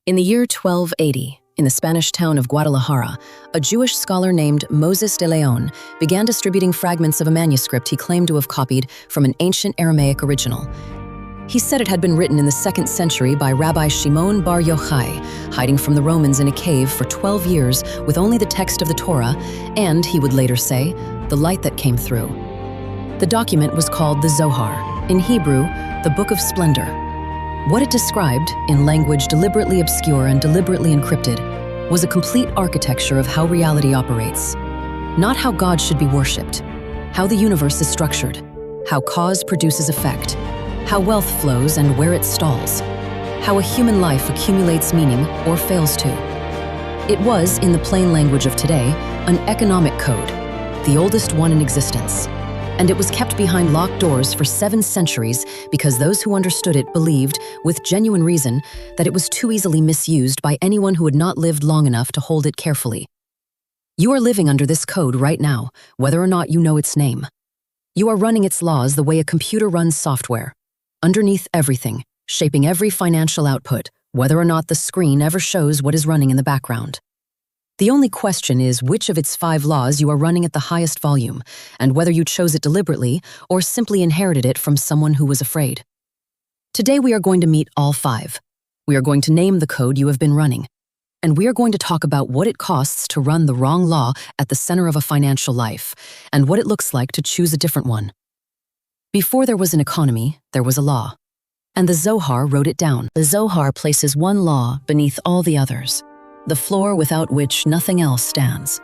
In the year 1280, in the Spanish town of Guadalajara, a Jewish scholar named Moses de Leon began distributing fragments of a manuscript he claimed to have copied from an ancient Aramaic original. He said it had been written in the 2nd century by Rabbi Shimon bar Yochai, hiding from the Romans in a cave for 12 years with only the text of the Torah and, he would later say, the light that came through. The document was called the Zohar, in Hebrew, the Book of Splendor. What it described, in language deliberately obscure and deliberately encrypted, was a complete architecture of how reality operates. Not how God should be worshipped, how the universe is structured, how cause produces effect, how wealth flows and where it stalls, how a human life accumulates meaning or fails to. It was, in the plain language of today, an economic code, the oldest one in existence. And it was kept behind locked doors for 7 centuries because those who understood it believed, with genuine reason, that it was too easily misused by anyone who had not lived long enough to hold it carefully. You are living under this code right now, whether or not you know its name. You are running its laws the way a computer runs software, underneath everything, shaping every financial output, whether or not the screen ever shows what is running in the background. The only question is which of its 5 laws you are running at the highest volume, and whether you chose it deliberately or simply inherited it from someone who was afraid. Today we are going to meet all 5. We are going to name the code you have been running, and we are going to talk about what it costs to run the wrong law at the center of a financial life, and what it looks like to choose a different one. Before there was an economy, there was a law, and the Zohar wrote it down. The Zohar places one law beneath all the others, the floor without which nothing else stands.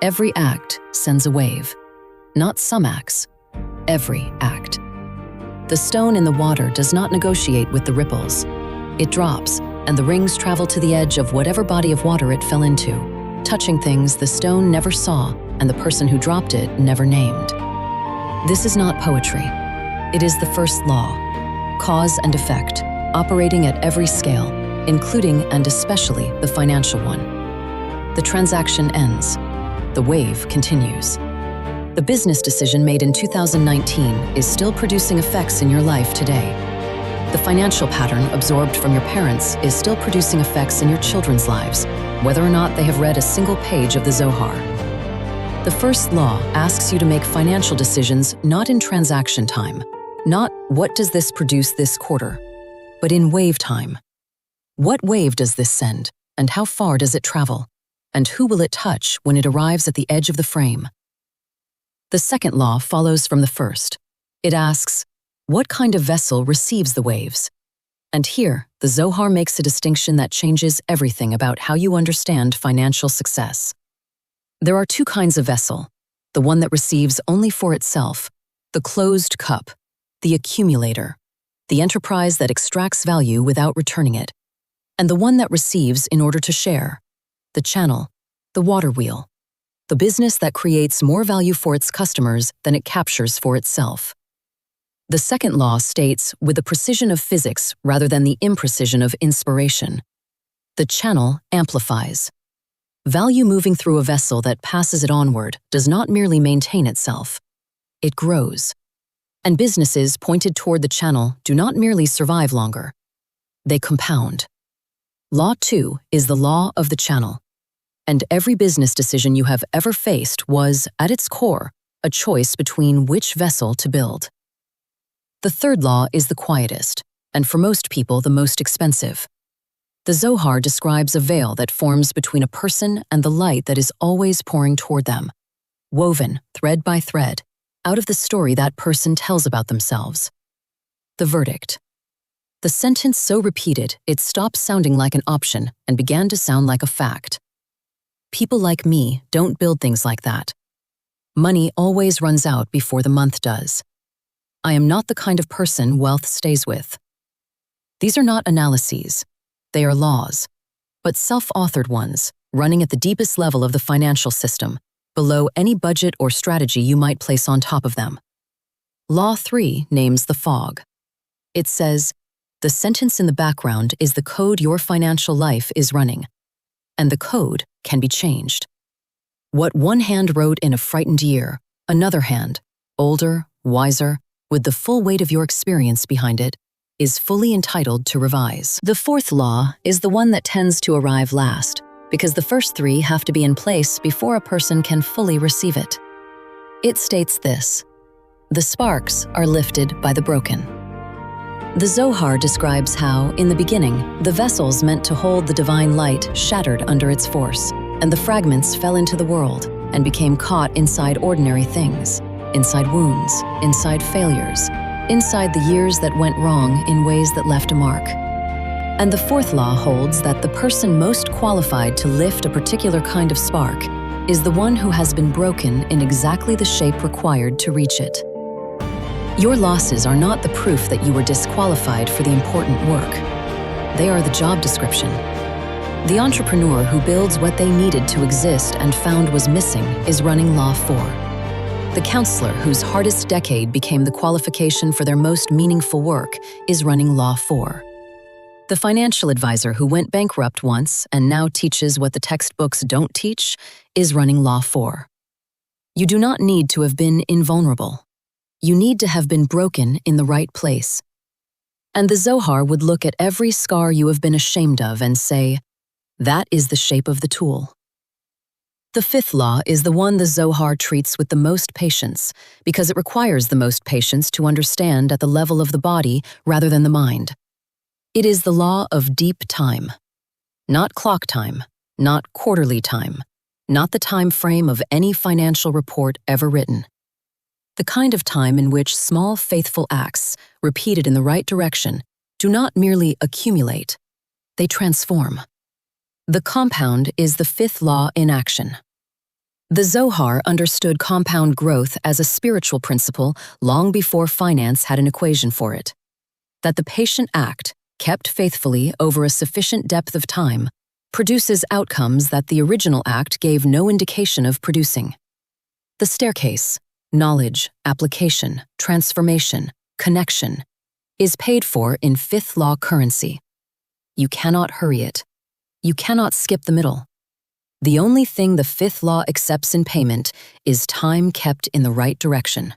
Every act sends a wave. Not some acts, every act. The stone in the water does not negotiate with the ripples. It drops, and the rings travel to the edge of whatever body of water it fell into, touching things the stone never saw and the person who dropped it never named. This is not poetry. It is the first law, cause and effect, operating at every scale, including and especially the financial one. The transaction ends. The wave continues. The business decision made in 2019 is still producing effects in your life today. The financial pattern absorbed from your parents is still producing effects in your children's lives, whether or not they have read a single page of the Zohar. The first law asks you to make financial decisions not in transaction time, not what does this produce this quarter, but in wave time. What wave does this send, and how far does it travel? And who will it touch when it arrives at the edge of the frame? The second law follows from the first. It asks, what kind of vessel receives the waves? And here, the Zohar makes a distinction that changes everything about how you understand financial success. There are 2 kinds of vessel, the one that receives only for itself, the closed cup, the accumulator, the enterprise that extracts value without returning it, and the one that receives in order to share, the channel, the water wheel, the business that creates more value for its customers than it captures for itself. The second law states, with the precision of physics rather than the imprecision of inspiration, the channel amplifies. Value moving through a vessel that passes it onward does not merely maintain itself, it grows. And businesses pointed toward the channel do not merely survive longer, they compound. Law 2 is the law of the channel, and every business decision you have ever faced was, at its core, a choice between which vessel to build. The third law is the quietest, and for most people the most expensive. The Zohar describes a veil that forms between a person and the light that is always pouring toward them, woven, thread by thread, out of the story that person tells about themselves. The verdict. The sentence so repeated, it stopped sounding like an option and began to sound like a fact. People like me don't build things like that. Money always runs out before the month does. I am not the kind of person wealth stays with. These are not analyses. They are laws, but self-authored ones, running at the deepest level of the financial system, below any budget or strategy you might place on top of them. Law 3 names the fog. It says, the sentence in the background is the code your financial life is running, and the code can be changed. What one hand wrote in a frightened year, another hand, older, wiser, with the full weight of your experience behind it, is fully entitled to revise. The fourth law is the one that tends to arrive last, because the first three have to be in place before a person can fully receive it. It states this: the sparks are lifted by the broken. The Zohar describes how, in the beginning, the vessels meant to hold the divine light shattered under its force, and the fragments fell into the world and became caught inside ordinary things, inside wounds, inside failures, inside the years that went wrong in ways that left a mark. And the fourth law holds that the person most qualified to lift a particular kind of spark is the one who has been broken in exactly the shape required to reach it. Your losses are not the proof that you were disqualified for the important work. They are the job description. The entrepreneur who builds what they needed to exist and found was missing is running Law 4. The counselor whose hardest decade became the qualification for their most meaningful work is running Law 4. The financial advisor who went bankrupt once and now teaches what the textbooks don't teach is running Law 4. You do not need to have been invulnerable. You need to have been broken in the right place. And the Zohar would look at every scar you have been ashamed of and say, that is the shape of the tool. The fifth law is the one the Zohar treats with the most patience, because it requires the most patience to understand at the level of the body rather than the mind. It is the law of deep time. Not clock time, not quarterly time, not the time frame of any financial report ever written. The kind of time in which small faithful acts, repeated in the right direction, do not merely accumulate, they transform. The compound is the fifth law in action. The Zohar understood compound growth as a spiritual principle long before finance had an equation for it. That the patient act, kept faithfully over a sufficient depth of time, produces outcomes that the original act gave no indication of producing. The staircase, knowledge, application, transformation, connection, is paid for in fifth law currency. You cannot hurry it. You cannot skip the middle. The only thing the fifth law accepts in payment is time kept in the right direction.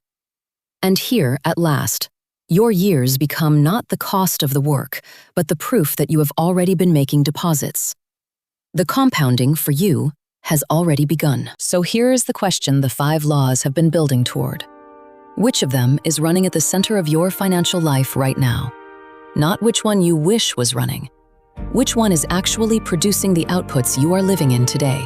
And here, at last, your years become not the cost of the work, but the proof that you have already been making deposits. The compounding for you has already begun. So here is the question the 5 laws have been building toward. Which of them is running at the center of your financial life right now? Not which one you wish was running. Which one is actually producing the outputs you are living in today?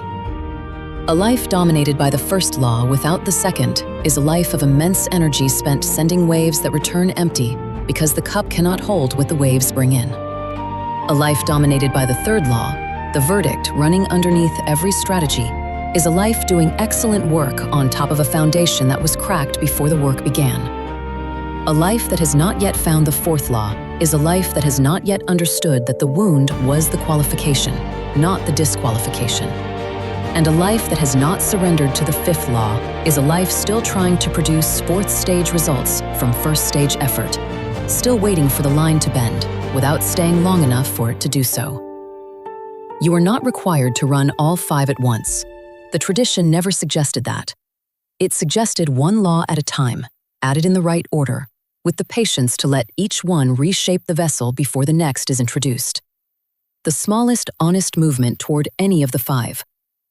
A life dominated by the first law without the second is a life of immense energy spent sending waves that return empty because the cup cannot hold what the waves bring in. A life dominated by the third law, the verdict running underneath every strategy, is a life doing excellent work on top of a foundation that was cracked before the work began. A life that has not yet found the fourth law is a life that has not yet understood that the wound was the qualification, not the disqualification. And a life that has not surrendered to the fifth law is a life still trying to produce fourth stage results from first stage effort, still waiting for the line to bend without staying long enough for it to do so. You are not required to run all 5 at once. The tradition never suggested that. It suggested one law at a time, added in the right order, with the patience to let each one reshape the vessel before the next is introduced. The smallest honest movement toward any of the 5.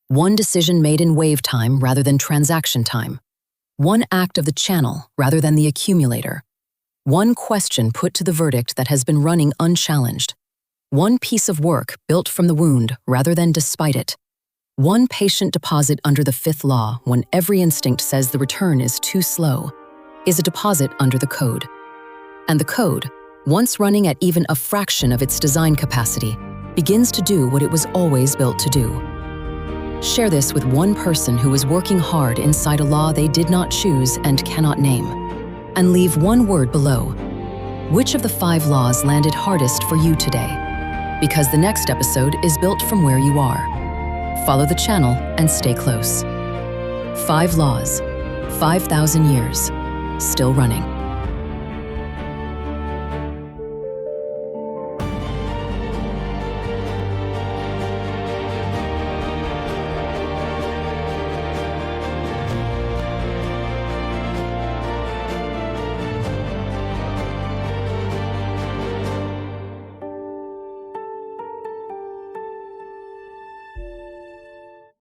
One decision made in wave time rather than transaction time. One act of the channel rather than the accumulator. One question put to the verdict that has been running unchallenged. One piece of work built from the wound rather than despite it. One patient deposit under the fifth law when every instinct says the return is too slow is a deposit under the code. And the code, once running at even a fraction of its design capacity, begins to do what it was always built to do. Share this with one person who is working hard inside a law they did not choose and cannot name. And leave one word below. Which of the 5 laws landed hardest for you today? Because the next episode is built from where you are. Follow the channel and stay close. 5 laws, 5,000 years, still running.